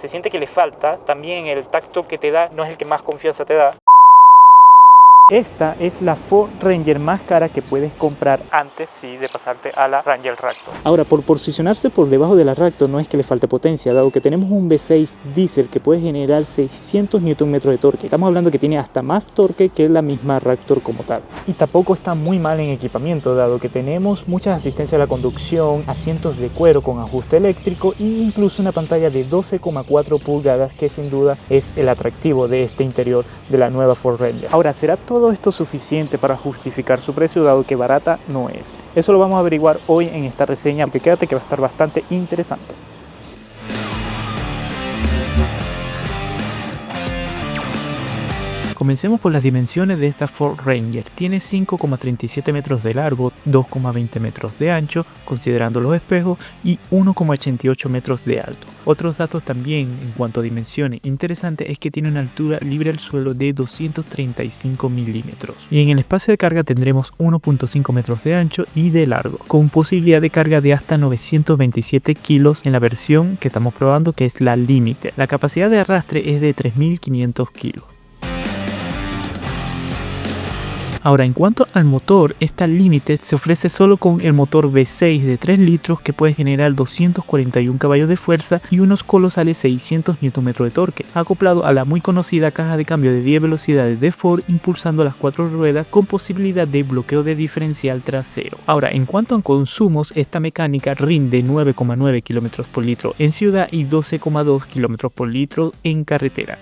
Se siente que le falta, también el tacto que te da no es el que más confianza te da. Esta es la Ford Ranger más cara que puedes comprar antes sí de pasarte a la Ranger Raptor. Ahora, por posicionarse por debajo de la Raptor no es que le falte potencia, dado que tenemos un V6 diésel que puede generar 600 Nm de torque. Estamos hablando que tiene hasta más torque que la misma Raptor como tal. Y tampoco está muy mal en equipamiento, dado que tenemos muchas asistencias a la conducción, asientos de cuero con ajuste eléctrico e incluso una pantalla de 12,4 pulgadas que sin duda es el atractivo de este interior de la nueva Ford Ranger. Ahora, ¿será todo esto suficiente para justificar su precio, dado que barata no es? Eso lo vamos a averiguar hoy en esta reseña, porque quédate que va a estar bastante interesante. Comencemos por las dimensiones de esta Ford Ranger. Tiene 5,37 metros de largo, 2,20 metros de ancho, considerando los espejos, y 1,88 metros de alto. Otros datos también en cuanto a dimensiones interesantes es que tiene una altura libre al suelo de 235 milímetros. Y en el espacio de carga tendremos 1,5 metros de ancho y de largo, con posibilidad de carga de hasta 927 kilos en la versión que estamos probando, que es la Limited. La capacidad de arrastre es de 3.500 kilos. Ahora, en cuanto al motor, esta Limited se ofrece solo con el motor V6 de 3 litros que puede generar 241 caballos de fuerza y unos colosales 600 Nm de torque, acoplado a la muy conocida caja de cambio de 10 velocidades de Ford, impulsando las 4 ruedas con posibilidad de bloqueo de diferencial trasero. Ahora, en cuanto a consumos, esta mecánica rinde 9,9 km por litro en ciudad y 12,2 km por litro en carretera.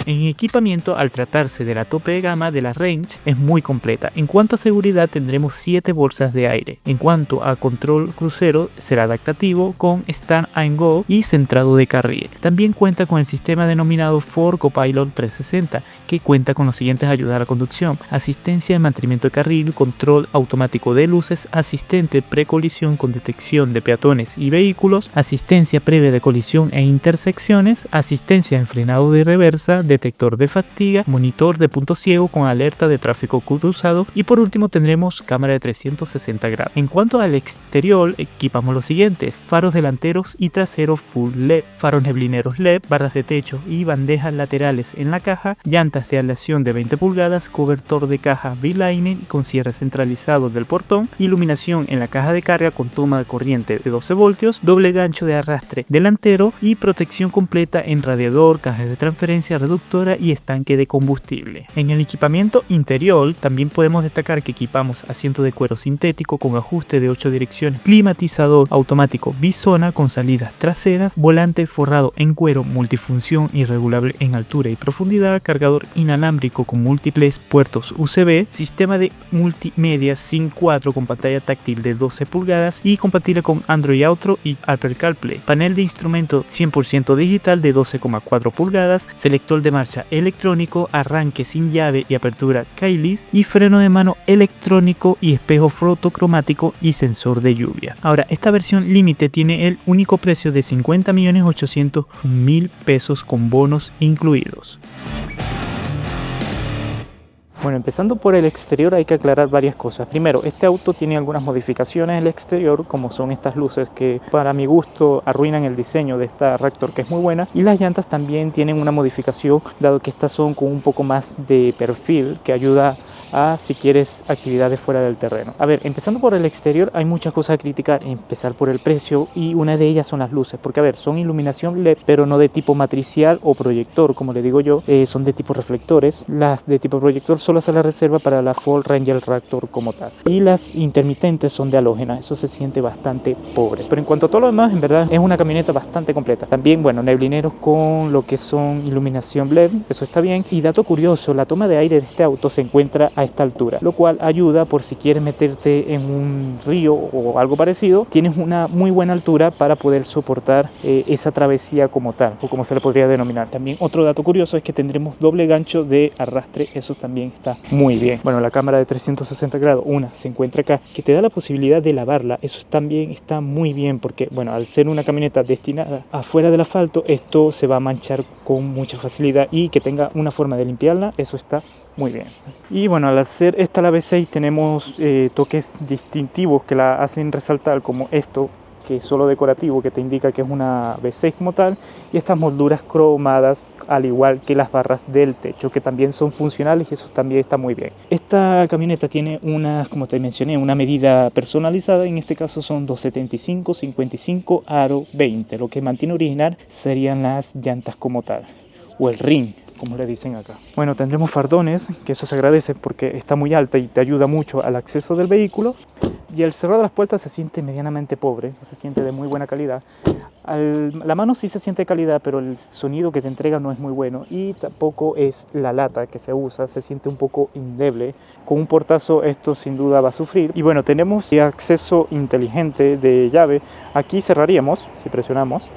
En equipamiento, al tratarse de la tope de gama de la Range, es muy completa. En cuanto a seguridad, tendremos 7 bolsas de aire. En cuanto a control crucero, será adaptativo con Stand and Go y centrado de carril. También cuenta con el sistema denominado Ford Copilot 360, que cuenta con los siguientes ayudas a la conducción: asistencia de mantenimiento de carril, control automático de luces, asistente precolisión con detección de peatones y vehículos, asistencia previa de colisión e intersecciones, asistencia en frenado de reversa, detector de fatiga, monitor de punto ciego con alerta de tráfico cruzado y por último tendremos cámara de 360 grados. En cuanto al exterior, equipamos los siguientes: faros delanteros y traseros full LED, faros neblineros LED, barras de techo y bandejas laterales en la caja, llantas de aleación de 20 pulgadas, cobertor de caja V-Line con cierre centralizado del portón, iluminación en la caja de carga con toma de corriente de 12 voltios, doble gancho de arrastre delantero y protección completa en radiador, caja de transferencia, reductora y estanque de combustible. En el equipamiento interior también podemos destacar que equipamos asiento de cuero sintético con ajuste de 8 direcciones, climatizador automático bisona con salidas traseras, volante forrado en cuero multifunción y regulable en altura y profundidad, cargador inalámbrico con múltiples puertos USB, sistema de multimedia SYNC 4 con pantalla táctil de 12 pulgadas y compatible con Android Auto y Apple CarPlay, panel de instrumento 100% digital de 12,4 pulgadas, selector de marcha electrónico, arranque sin llave y apertura keyless y freno de mano electrónico y espejo fotocromático y sensor de lluvia. Ahora, esta versión límite tiene el único precio de 50.800.000 pesos con bonos incluidos. Bueno, empezando por el exterior hay que aclarar varias cosas. Primero, este auto tiene algunas modificaciones en el exterior, como son estas luces que para mi gusto arruinan el diseño de esta Raptor, que es muy buena, y las llantas también tienen una modificación, dado que estas son con un poco más de perfil, que ayuda a si quieres actividades fuera del terreno. A ver, empezando por el exterior hay muchas cosas a criticar, empezar por el precio, y una de ellas son las luces, porque a ver, son iluminación LED, pero no de tipo matricial o proyector, como le digo yo, son de tipo reflectores. Las de tipo proyector solo se la reserva para la Ford Ranger Raptor como tal, y las intermitentes son de halógena. Eso se siente bastante pobre, pero en cuanto a todo lo demás, en verdad es una camioneta bastante completa. También, bueno, neblineros con lo que son iluminación LED, eso está bien. Y dato curioso, la toma de aire de este auto se encuentra a esta altura, lo cual ayuda por si quieres meterte en un río o algo parecido, tienes una muy buena altura para poder soportar esa travesía como tal, o como se le podría denominar. También otro dato curioso es que tendremos doble gancho de arrastre, eso también está muy bien. Bueno, la cámara de 360 grados, una se encuentra acá, que te da la posibilidad de lavarla. Eso también está muy bien, porque bueno, al ser una camioneta destinada afuera del asfalto, esto se va a manchar con mucha facilidad, y que tenga una forma de limpiarla, eso está muy bien. Y bueno, al hacer esta la V6 tenemos toques distintivos que la hacen resaltar, como esto que es solo decorativo, que te indica que es una V6 como tal, y estas molduras cromadas, al igual que las barras del techo, que también son funcionales y eso también está muy bien. Esta camioneta tiene como te mencioné, una medida personalizada, en este caso son 275, 55, aro 20, lo que mantiene original serían las llantas como tal, o el ring, como le dicen acá. Bueno, tendremos fardones, que eso se agradece porque está muy alta y te ayuda mucho al acceso del vehículo. Y el cerrado de las puertas se siente medianamente pobre, no se siente de muy buena calidad. La mano sí se siente calidad, pero el sonido que te entrega no es muy bueno, y tampoco es la lata que se usa, se siente un poco endeble. Con un portazo esto sin duda va a sufrir. Y bueno, tenemos acceso inteligente de llave. Aquí cerraríamos, si presionamos,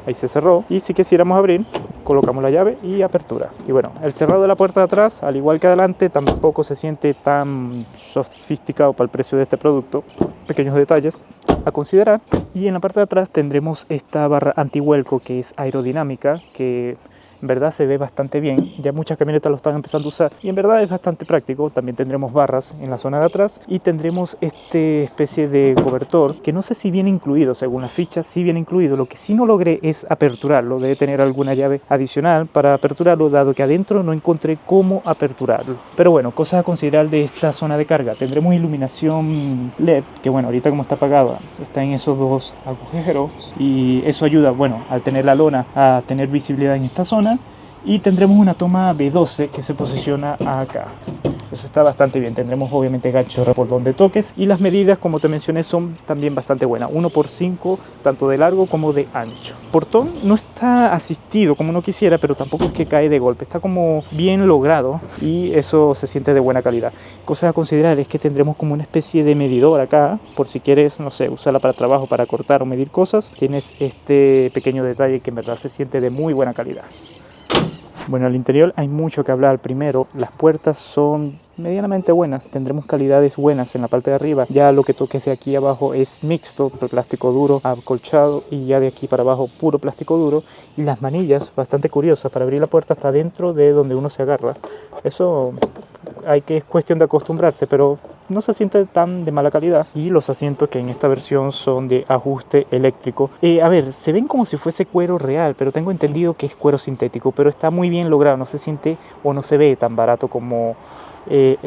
ahí se cerró, y si quisiéramos abrir, colocamos la llave y apertura. Y bueno, el cerrado de la puerta de atrás, al igual que adelante, tampoco se siente tan sofisticado para el precio de este producto. Pequeños detalles a considerar. Y en la parte de atrás tendremos esta barra antivuelco que es aerodinámica, que en verdad se ve bastante bien. Ya muchas camionetas lo están empezando a usar y en verdad es bastante práctico. También tendremos barras en la zona de atrás y tendremos este especie de cobertor que no sé si viene incluido, según las fichas sí viene incluido. Lo que sí no logré es aperturarlo, debe tener alguna llave adicional para aperturarlo, dado que adentro no encontré cómo aperturarlo. Pero bueno, cosas a considerar de esta zona de carga: tendremos iluminación LED, que bueno, ahorita como está apagada está en esos dos agujeros, y eso ayuda, bueno, al tener la lona, a tener visibilidad en esta zona. Y tendremos una toma B12 que se posiciona acá. Eso está bastante bien. Tendremos obviamente gancho por donde toques, y las medidas, como te mencioné, son también bastante buenas. 1x5 tanto de largo como de ancho. Portón no está asistido como uno quisiera, pero tampoco es que cae de golpe. Está como bien logrado y eso se siente de buena calidad. Cosas a considerar es que tendremos como una especie de medidor acá, por si quieres, no sé, usarla para trabajo, para cortar o medir cosas. Tienes este pequeño detalle que en verdad se siente de muy buena calidad. Bueno, al interior hay mucho que hablar. Primero, las puertas son medianamente buenas, tendremos calidades buenas en la parte de arriba. Ya lo que toques de aquí abajo es mixto, plástico duro, acolchado, y ya de aquí para abajo puro plástico duro. Y las manillas, bastante curiosas, para abrir la puerta hasta dentro de donde uno se agarra. Eso es cuestión de acostumbrarse, pero no se siente tan de mala calidad. Y los asientos, que en esta versión son de ajuste eléctrico, a ver, se ven como si fuese cuero real, pero tengo entendido que es cuero sintético, pero está muy bien logrado, no se siente o no se ve tan barato como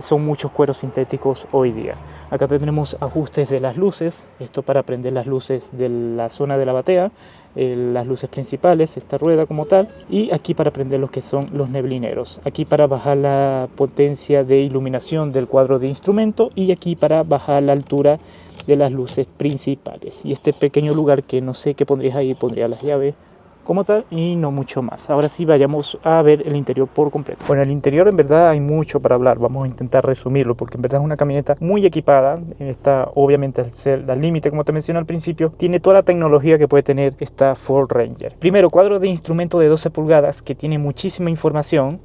son muchos cueros sintéticos hoy día. Acá tendremos ajustes de las luces, esto para prender las luces de la zona de la batea, las luces principales, esta rueda como tal, y aquí para prender los que son los neblineros, aquí para bajar la potencia de iluminación del cuadro de instrumento, y aquí para bajar la altura de las luces principales. Y este pequeño lugar que no sé qué pondrías ahí, pondría las llaves como tal y no mucho más. Ahora sí, vayamos a ver el interior por completo. Bueno, el interior en verdad hay mucho para hablar. Vamos a intentar resumirlo porque en verdad es una camioneta muy equipada. Está obviamente al ser al límite, como te mencioné al principio, tiene toda la tecnología que puede tener esta Ford Ranger. Primero, cuadro de instrumento de 12 pulgadas que tiene muchísima información.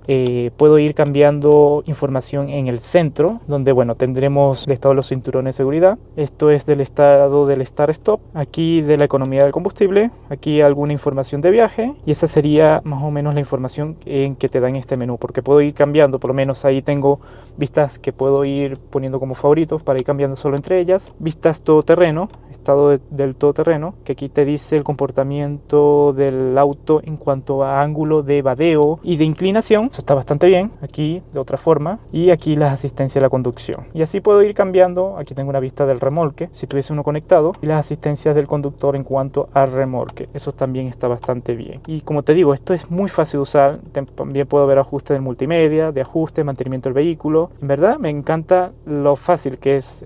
Puedo ir cambiando información en el centro, donde bueno, tendremos el estado de los cinturones de seguridad. Esto es del estado del start-stop. Aquí de la economía del combustible. Aquí alguna información de viaje, y esa sería más o menos la información que te da en este menú, porque puedo ir cambiando. Por lo menos ahí tengo vistas que puedo ir poniendo como favoritos para ir cambiando solo entre ellas. Vistas todoterreno, estado del todoterreno, que aquí te dice el comportamiento del auto en cuanto a ángulo de vadeo y de inclinación. Eso está bastante bien. Aquí de otra forma, y aquí las asistencias a la conducción, y así puedo ir cambiando. Aquí tengo una vista del remolque si tuviese uno conectado, y las asistencias del conductor en cuanto al remolque. Eso también está bastante bien. Y como te digo, esto es muy fácil de usar. También puedo ver ajustes de multimedia, de ajuste, mantenimiento del vehículo. En verdad me encanta lo fácil que es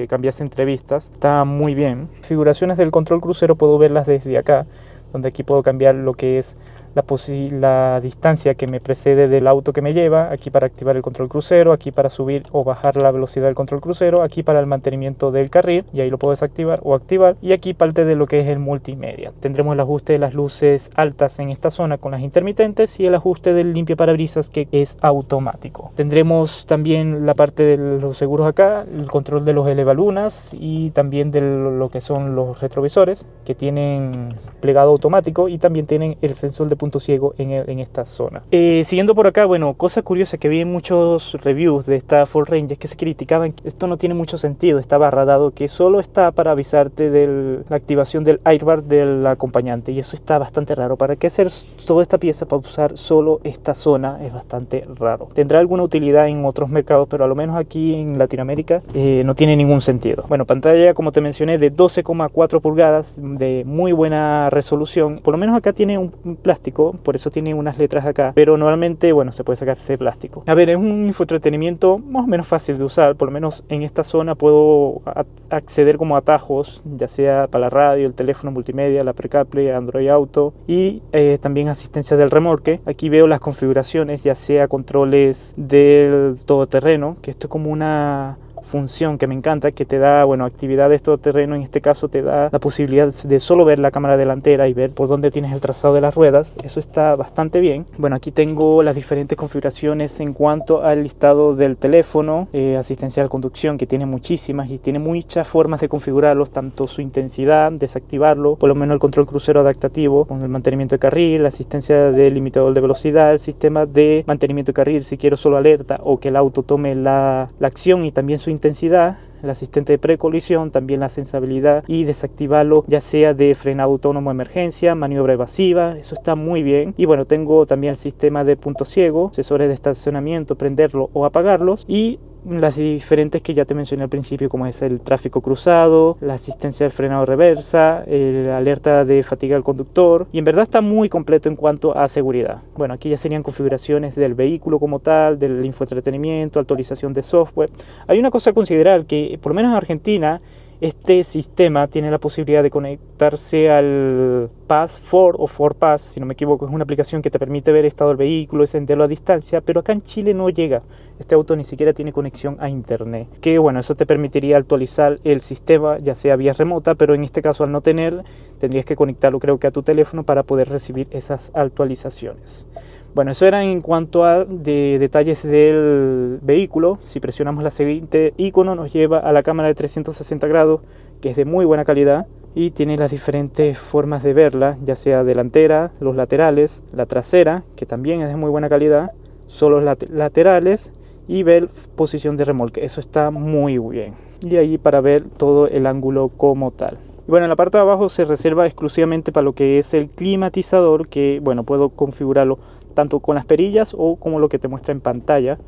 cambiarse entre vistas. Está muy bien. Configuraciones del control crucero puedo verlas desde acá, donde aquí puedo cambiar lo que es la distancia que me precede del auto que me lleva, aquí para activar el control crucero, aquí para subir o bajar la velocidad del control crucero, aquí para el mantenimiento del carril, y ahí lo puedo desactivar o activar, y aquí parte de lo que es el multimedia. Tendremos el ajuste de las luces altas en esta zona con las intermitentes, y el ajuste del limpia parabrisas, que es automático. Tendremos también la parte de los seguros acá, el control de los elevalunas, y también de lo que son los retrovisores, que tienen plegado automático, y también tienen el sensor de punto ciego en esta zona. Siguiendo por acá, bueno, cosa curiosa que vi en muchos reviews de esta Ford Ranger, que se criticaban que esto no tiene mucho sentido, está barradado, que solo está para avisarte de la activación del airbag del acompañante, y eso está bastante raro. ¿Para qué hacer toda esta pieza para usar solo esta zona? Es bastante raro. Tendrá alguna utilidad en otros mercados, pero a lo menos aquí en Latinoamérica no tiene ningún sentido. Bueno, pantalla, como te mencioné, de 12,4 pulgadas, de muy buena resolución. Por lo menos acá tiene un plástico, por eso tiene unas letras acá, pero normalmente, bueno, se puede sacar ese plástico. A ver, es un infoentretenimiento más o menos fácil de usar. Por lo menos en esta zona puedo acceder como atajos, ya sea para la radio, el teléfono multimedia, la Apple CarPlay, Android Auto, y también asistencia del remolque. Aquí veo las configuraciones, ya sea controles del todoterreno, que esto es como una función que me encanta, que te da, bueno, actividades todoterreno. En este caso te da la posibilidad de solo ver la cámara delantera y ver por dónde tienes el trazado de las ruedas. Eso está bastante bien. Bueno, aquí tengo las diferentes configuraciones en cuanto al listado del teléfono, asistencia de conducción, que tiene muchísimas y tiene muchas formas de configurarlos, tanto su intensidad, desactivarlo, por lo menos el control crucero adaptativo con el mantenimiento de carril, la asistencia del limitador de velocidad, el sistema de mantenimiento de carril si quiero solo alerta o que el auto tome la acción, y también su intensidad, el asistente de precolisión, también la sensibilidad, y desactivarlo ya sea de frenado autónomo de emergencia, maniobra evasiva. Eso está muy bien. Y bueno, tengo también el sistema de punto ciego, sensores de estacionamiento, prenderlo o apagarlos, y las diferentes que ya te mencioné al principio, como es el tráfico cruzado, la asistencia del frenado reversa, la alerta de fatiga del conductor, y en verdad está muy completo en cuanto a seguridad. Bueno, aquí ya serían configuraciones del vehículo como tal, del infoentretenimiento, actualización de software. Hay una cosa a considerar, que por lo menos en Argentina este sistema tiene la posibilidad de conectarse al Pass 4 o 4Pass, si no me equivoco. Es una aplicación que te permite ver el estado del vehículo, encenderlo a distancia, pero acá en Chile no llega. Este auto ni siquiera tiene conexión a internet, que bueno, eso te permitiría actualizar el sistema ya sea vía remota, pero en este caso al no tener, tendrías que conectarlo creo que a tu teléfono para poder recibir esas actualizaciones. Bueno, eso era en cuanto a detalles del vehículo. Si presionamos la siguiente icono, nos lleva a la cámara de 360 grados, que es de muy buena calidad y tiene las diferentes formas de verla, ya sea delantera, los laterales, la trasera, que también es de muy buena calidad, solo los laterales, y ver posición de remolque. Eso está muy bien. Y ahí para ver todo el ángulo como tal. Y bueno, en la parte de abajo se reserva exclusivamente para lo que es el climatizador, que bueno, puedo configurarlo tanto con las perillas o como lo que te muestra en pantalla.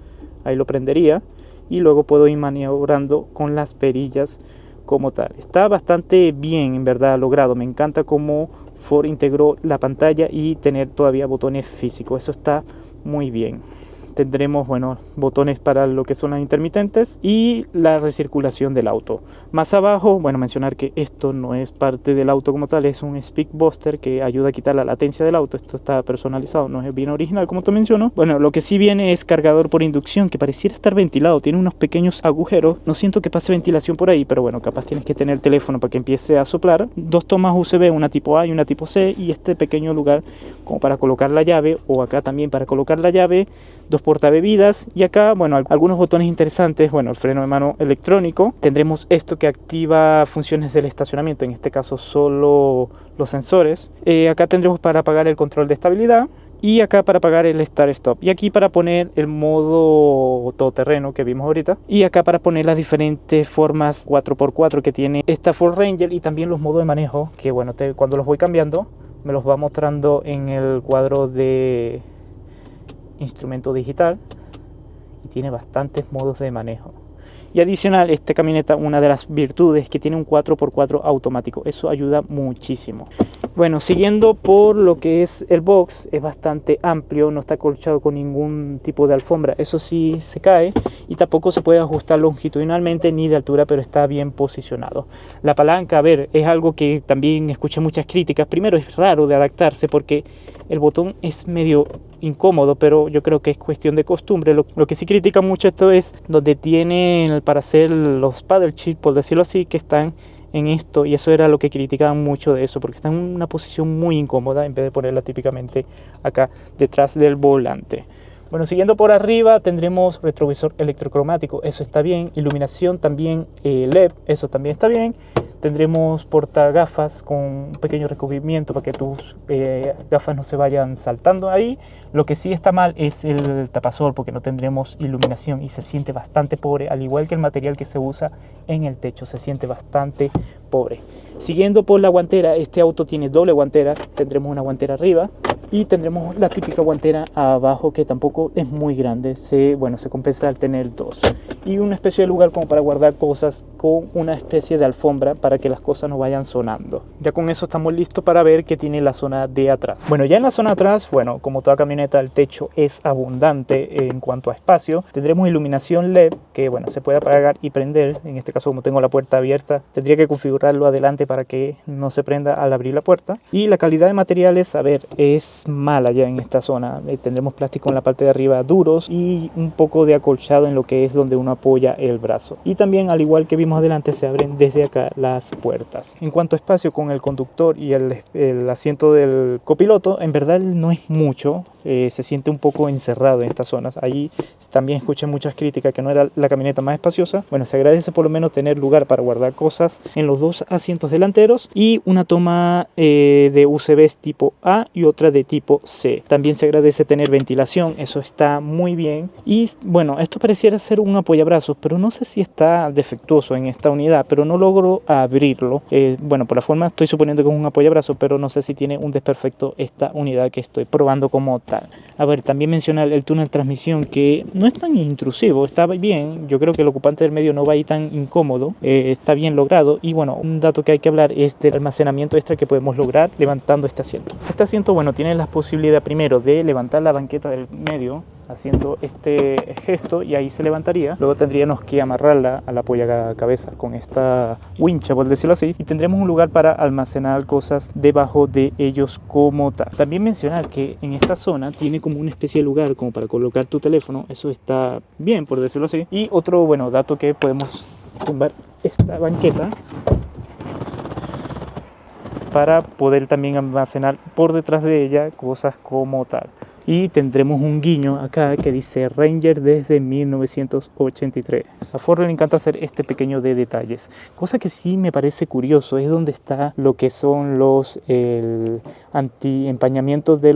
Ahí lo prendería y luego puedo ir maniobrando con las perillas como tal. Está bastante bien, en verdad, logrado. Me encanta cómo Ford integró la pantalla y tener todavía botones físicos. Eso está muy bien. Tendremos, bueno, botones para lo que son las intermitentes y la recirculación del auto. Más abajo, bueno, mencionar que esto no es parte del auto como tal, es un speed booster que ayuda a quitar la latencia del auto. Esto está personalizado, no es bien original como te menciono. Bueno, lo que sí viene es cargador por inducción, que pareciera estar ventilado, tiene unos pequeños agujeros. No siento que pase ventilación por ahí, pero bueno, capaz tienes que tener el teléfono para que empiece a soplar. Dos tomas USB, una tipo A y una tipo C, y este pequeño lugar como para colocar la llave, o acá también para colocar la llave, dos portabebidas, y acá, bueno, algunos botones interesantes. Bueno, el freno de mano electrónico, tendremos esto que activa funciones del estacionamiento, en este caso solo los sensores. Acá tendremos para apagar el control de estabilidad, y acá para apagar el start stop, y aquí para poner el modo todoterreno que vimos ahorita, y acá para poner las diferentes formas 4x4 que tiene esta Ford Ranger, y también los modos de manejo que bueno, cuando los voy cambiando me los va mostrando en el cuadro de instrumento digital, y tiene bastantes modos de manejo. Y adicional, esta camioneta, una de las virtudes, que tiene un 4x4 automático. Eso ayuda muchísimo. Bueno, siguiendo por lo que es el box, es bastante amplio, no está acolchado con ningún tipo de alfombra. Eso sí se cae, y tampoco se puede ajustar longitudinalmente ni de altura, pero está bien posicionado. La palanca, a ver, es algo que también escuché muchas críticas. Primero, es raro de adaptarse porque el botón es medio incómodo, pero yo creo que es cuestión de costumbre. Lo que sí critica mucho esto es donde tienen para hacer los paddle shift, por decirlo así, que están en esto, y eso era lo que criticaban mucho de eso, porque está en una posición muy incómoda en vez de ponerla típicamente acá detrás del volante. Bueno, siguiendo por arriba tendremos retrovisor electrocromático, eso está bien. Iluminación también LED, eso también está bien. Tendremos portagafas con un pequeño recubrimiento para que tus gafas no se vayan saltando ahí. Lo que sí está mal es el tapasol, porque no tendremos iluminación y se siente bastante pobre, al igual que el material que se usa en el techo, se siente bastante pobre. Siguiendo por la guantera, este auto tiene doble guantera, tendremos una guantera arriba y tendremos la típica guantera abajo, que tampoco es muy grande, se compensa al tener dos. Y una especie de lugar como para guardar cosas, con una especie de alfombra para que las cosas no vayan sonando. Ya con eso estamos listos para ver qué tiene la zona de atrás. Bueno, ya en la zona de atrás, bueno, como toda camioneta, el techo es abundante en cuanto a espacio. Tendremos iluminación LED que, bueno, se puede apagar y prender. En este caso, como tengo la puerta abierta, tendría que configurarlo adelante para que no se prenda al abrir la puerta. Y la calidad de materiales, a ver, es mala ya en esta zona. Tendremos plástico en la parte de arriba duros y un poco de acolchado en lo que es donde uno apoya el brazo. Y también, al igual que vimos adelante, se abren desde acá las puertas. En cuanto a espacio con el conductor y el asiento del copiloto, en verdad no es mucho. Se siente un poco encerrado en estas zonas. Ahí también escuché muchas críticas que no era la camioneta más espaciosa. Bueno, se agradece por lo menos tener lugar para guardar cosas en los dos asientos delanteros y una toma de USBs tipo A y otra de tipo C. También se agradece tener ventilación, eso está muy bien. Y bueno, esto pareciera ser un apoyabrazos, pero no sé si está defectuoso en esta unidad, pero no logro abrirlo. Bueno, por la forma estoy suponiendo que es un apoyabrazos, pero no sé si tiene un desperfecto esta unidad que estoy probando como tal. A ver, también mencionar el túnel de transmisión, que no es tan intrusivo, está bien. Yo creo que el ocupante del medio no va a ir tan incómodo, está bien logrado. Y bueno, un dato que hay que hablar es del almacenamiento extra que podemos lograr levantando este asiento. Este asiento, bueno, tiene la posibilidad primero de levantar la banqueta del medio haciendo este gesto y ahí se levantaría. Luego tendríamos que amarrarla a la apoyacabeza con esta wincha, por decirlo así, y tendremos un lugar para almacenar cosas debajo de ellos como tal. También mencionar que en esta zona tiene como una especie de lugar como para colocar tu teléfono, eso está bien, por decirlo así. Y otro, bueno, dato, que podemos tumbar esta banqueta para poder también almacenar por detrás de ella cosas como tal. Y tendremos un guiño acá que dice Ranger desde 1983. A Ford le encanta hacer este pequeño de detalles. Cosa que sí me parece curioso es donde está lo que son los anti-empañamientos de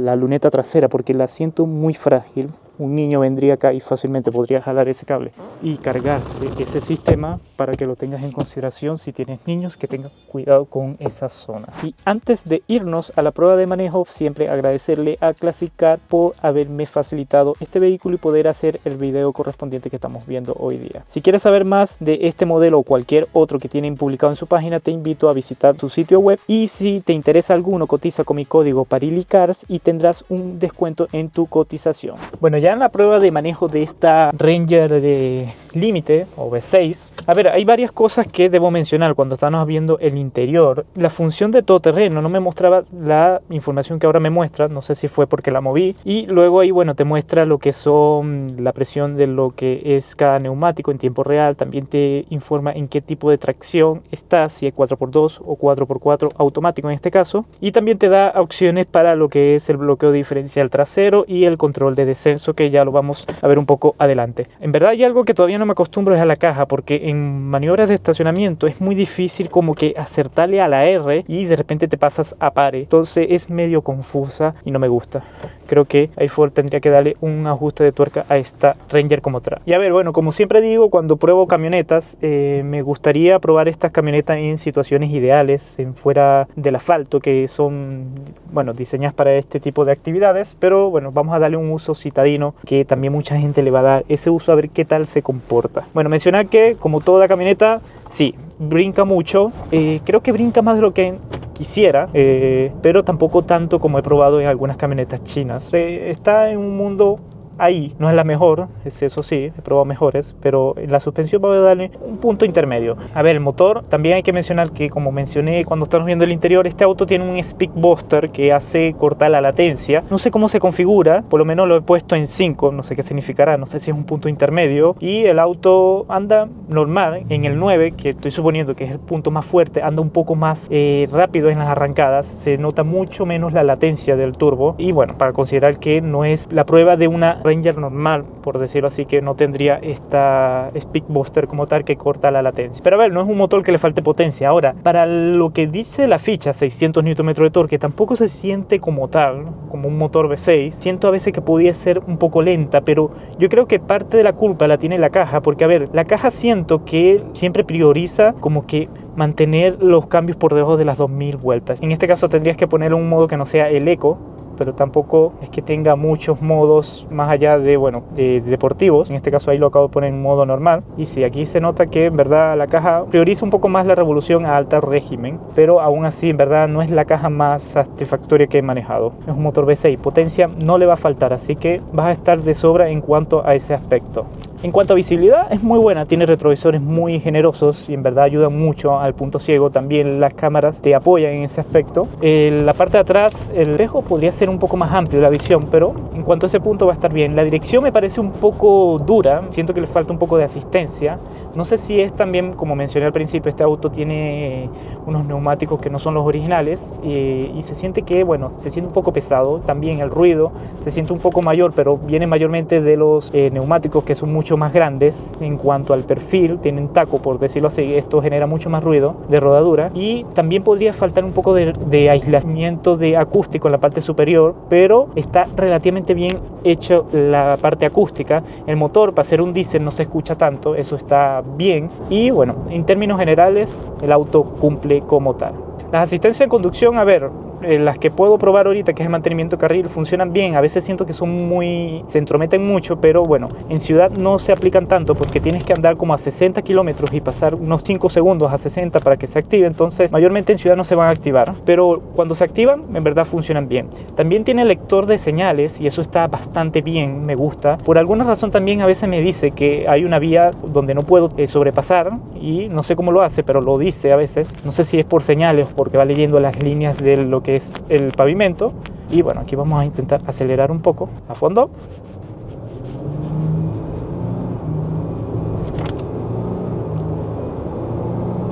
la luneta trasera, porque la siento muy frágil. Un niño vendría acá y fácilmente podría jalar ese cable y cargarse ese sistema, para que lo tengas en consideración si tienes niños, que tengan cuidado con esa zona. Y antes de irnos a la prueba de manejo, siempre agradecerle a Classic Car por haberme facilitado este vehículo y poder hacer el video correspondiente que estamos viendo hoy día. Si quieres saber más de este modelo o cualquier otro que tienen publicado en su página, te invito a visitar su sitio web, y si te interesa alguno, cotiza con mi código PARILICARS y tendrás un descuento en tu cotización. Bueno, ya en la prueba de manejo de esta Ranger de límite o V6, a ver, hay varias cosas que debo mencionar. Cuando estábamos viendo el interior, la función de todoterreno no me mostraba la información que ahora me muestra, no sé si fue porque la moví, y luego ahí, bueno, te muestra lo que son la presión de lo que es cada neumático en tiempo real. También te informa en qué tipo de tracción está, si es 4x2 o 4x4 automático en este caso, y también te da opciones para lo que es el bloqueo diferencial trasero y el control de descenso, que ya lo vamos a ver un poco adelante. En verdad hay algo que todavía no me acostumbro, es a la caja, porque en maniobras de estacionamiento es muy difícil como que acertarle a la R y de repente te pasas a pare, entonces es medio confusa y no me gusta. Creo que ahí Ford tendría que darle un ajuste de tuerca a esta Ranger como tal. Y a ver, bueno, como siempre digo, cuando pruebo camionetas, me gustaría probar estas camionetas en situaciones ideales, en fuera del asfalto, que son, bueno, diseñadas para este tipo de actividades. Pero bueno, vamos a darle un uso citadino, que también mucha gente le va a dar ese uso, a ver qué tal se comporta. Bueno, mencionar que como toda camioneta, sí, brinca mucho. Creo que brinca más de lo que quisiera, pero tampoco tanto como he probado en algunas camionetas chinas. Está en un mundo ahí. No es la mejor, es eso sí, he probado mejores, pero en la suspensión voy a darle un punto intermedio. A ver, el motor, también hay que mencionar que, como mencioné cuando estamos viendo el interior, este auto tiene un Speed Booster que hace cortar la latencia. No sé cómo se configura, por lo menos lo he puesto en 5, no sé qué significará, no sé si es un punto intermedio, y el auto anda normal. En el 9, que estoy suponiendo que es el punto más fuerte, anda un poco más rápido en las arrancadas, se nota mucho menos la latencia del turbo, y bueno, para considerar que no es la prueba de una Ranger normal, por decirlo así, que no tendría esta Speed Booster como tal que corta la latencia. Pero a ver, no es un motor que le falte potencia. Ahora, para lo que dice la ficha, 600 Nm de torque, tampoco se siente como tal, como un motor V6. Siento a veces que podía ser un poco lenta, pero yo creo que parte de la culpa la tiene la caja, porque a ver, la caja siento que siempre prioriza como que mantener los cambios por debajo de las 2000 vueltas. En este caso tendrías que ponerle un modo que no sea el eco, pero tampoco es que tenga muchos modos más allá de, bueno, de deportivos. En este caso ahí lo acabo de poner en modo normal. Y sí, aquí se nota que en verdad la caja prioriza un poco más la revolución a alto régimen, pero aún así en verdad no es la caja más satisfactoria que he manejado. Es un motor V6, potencia no le va a faltar, así que vas a estar de sobra en cuanto a ese aspecto. En cuanto a visibilidad, es muy buena, tiene retrovisores muy generosos y en verdad ayudan mucho al punto ciego. También las cámaras te apoyan en ese aspecto. La parte de atrás, el espejo podría ser un poco más amplio la visión, pero en cuanto a ese punto va a estar bien. La dirección me parece un poco dura, siento que le falta un poco de asistencia. No sé si es también, como mencioné al principio, este auto tiene unos neumáticos que no son los originales y se siente que, bueno, se siente un poco pesado. También el ruido se siente un poco mayor, pero viene mayormente de los neumáticos que son mucho más grandes en cuanto al perfil, tienen taco por decirlo así. Esto genera mucho más ruido de rodadura y también podría faltar un poco de aislamiento de acústico en la parte superior, pero está relativamente bien hecho la parte acústica. El motor, para ser un diésel, no se escucha tanto, eso está bien. Y bueno, en términos generales el auto cumple como tal. Las asistencias en conducción, a ver, las que puedo probar ahorita, que es el mantenimiento de carril, funcionan bien. A veces siento que se entrometen mucho, pero bueno, en ciudad no se aplican tanto porque tienes que andar como a 60 kilómetros y pasar unos 5 segundos a 60 para que se active. Entonces mayormente en ciudad no se van a activar, pero cuando se activan en verdad funcionan bien. También tiene lector de señales y eso está bastante bien, me gusta. Por alguna razón también a veces me dice que hay una vía donde no puedo sobrepasar y no sé cómo lo hace, pero lo dice a veces. No sé si es por señales o porque va leyendo las líneas de lo que es el pavimento. Y bueno, aquí vamos a intentar acelerar un poco a fondo.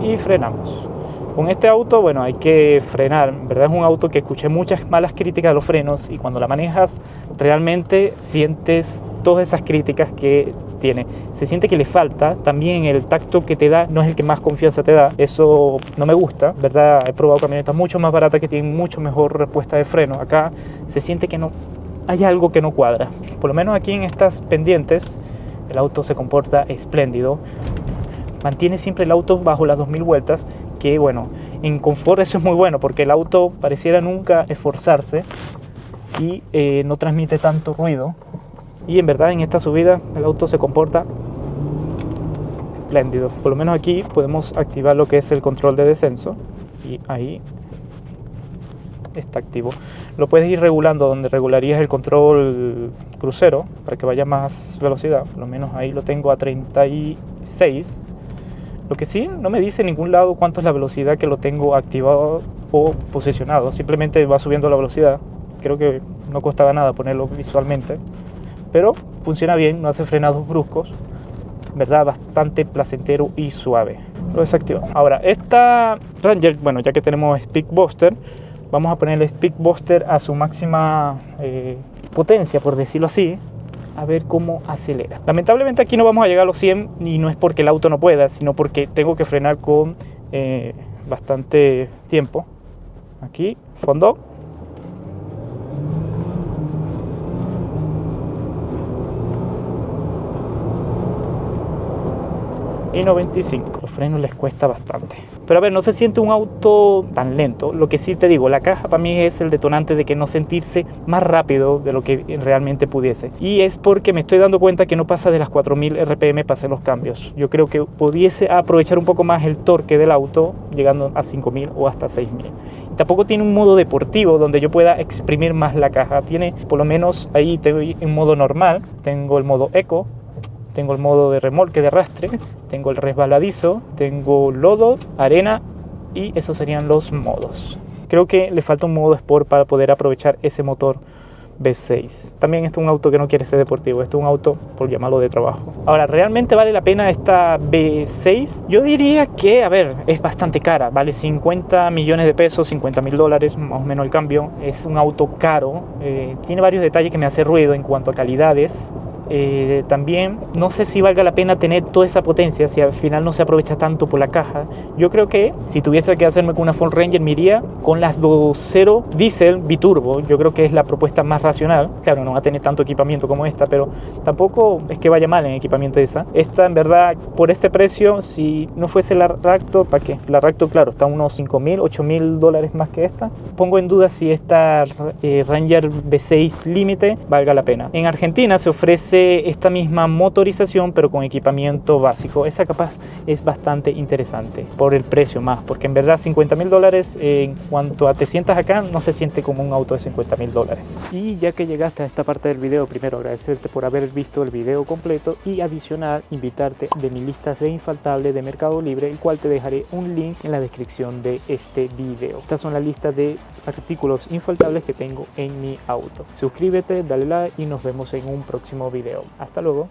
Y frenamos. Con este auto, bueno, hay que frenar. En verdad es un auto que escuché muchas malas críticas de los frenos y cuando la manejas realmente sientes todas esas críticas que tiene. Se siente que le falta. También el tacto que te da no es el que más confianza te da. Eso no me gusta, ¿verdad? He probado camionetas mucho más baratas que tienen mucho mejor respuesta de freno. Acá se siente que no hay algo que no cuadra. Por lo menos aquí en estas pendientes el auto se comporta espléndido. Mantiene siempre el auto bajo las 2000 vueltas, que bueno, en confort eso es muy bueno porque el auto pareciera nunca esforzarse y no transmite tanto ruido. Y en verdad en esta subida el auto se comporta espléndido. Por lo menos aquí podemos activar lo que es el control de descenso y ahí está activo. Lo puedes ir regulando donde regularías el control crucero para que vaya más velocidad. Por lo menos ahí lo tengo a 36. Lo que sí, no me dice en ningún lado cuánto es la velocidad que lo tengo activado o posicionado. Simplemente va subiendo la velocidad. Creo que no costaba nada ponerlo visualmente. Pero funciona bien, no hace frenados bruscos. ¿Verdad? Bastante placentero y suave. Lo desactivo. Ahora, esta Ranger, bueno, ya que tenemos Speed Booster, vamos a ponerle Speed Booster a su máxima potencia, por decirlo así. A ver cómo acelera. Lamentablemente aquí no vamos a llegar a los 100 y no es porque el auto no pueda, sino porque tengo que frenar con bastante tiempo. Aquí, fondo. Y 95. Los frenos les cuesta bastante. Pero a ver, no se siente un auto tan lento. Lo que sí te digo, la caja para mí es el detonante de que no sentirse más rápido de lo que realmente pudiese. Y es porque me estoy dando cuenta que no pasa de las 4000 RPM para hacer los cambios. Yo creo que pudiese aprovechar un poco más el torque del auto, llegando a 5000 o hasta 6000. Y tampoco tiene un modo deportivo donde yo pueda exprimir más la caja. Tiene, por lo menos ahí tengo en modo normal, tengo el modo eco, tengo el modo de remolque de arrastre, tengo el resbaladizo, tengo lodo, arena y esos serían los modos. Creo que le falta un modo Sport para poder aprovechar ese motor V6. También este es un auto que no quiere ser deportivo, este es un auto por llamarlo de trabajo. Ahora, ¿realmente vale la pena esta V6? Yo diría que, a ver, es bastante cara, vale 50 millones de pesos, 50 mil dólares, más o menos el cambio. Es un auto caro, tiene varios detalles que me hace ruido en cuanto a calidades. También no sé si valga la pena tener toda esa potencia si al final no se aprovecha tanto por la caja. Yo creo que si tuviese que hacerme con una Ford Ranger me iría con las 2.0 diesel biturbo. Yo creo que es la propuesta más racional. Claro, no va a tener tanto equipamiento como esta, pero tampoco es que vaya mal en equipamiento esa. Esta en verdad por este precio, si no fuese la Raptor, ¿para qué? La Raptor claro está a unos 5.000, 8.000 dólares más que esta. Pongo en duda si esta Ranger V6 Límite valga la pena. En Argentina se ofrece esta misma motorización pero con equipamiento básico. Esa capaz es bastante interesante por el precio más, porque en verdad 50.000 dólares en cuanto a te sientas acá no se siente como un auto de 50.000 dólares. Y ya que llegaste a esta parte del video, primero agradecerte por haber visto el video completo y adicional invitarte de mi lista de infaltable de Mercado Libre, el cual te dejaré un link en la descripción de este video. Estas son las listas de artículos infaltables que tengo en mi auto. Suscríbete, dale like y nos vemos en un próximo video. Hasta luego.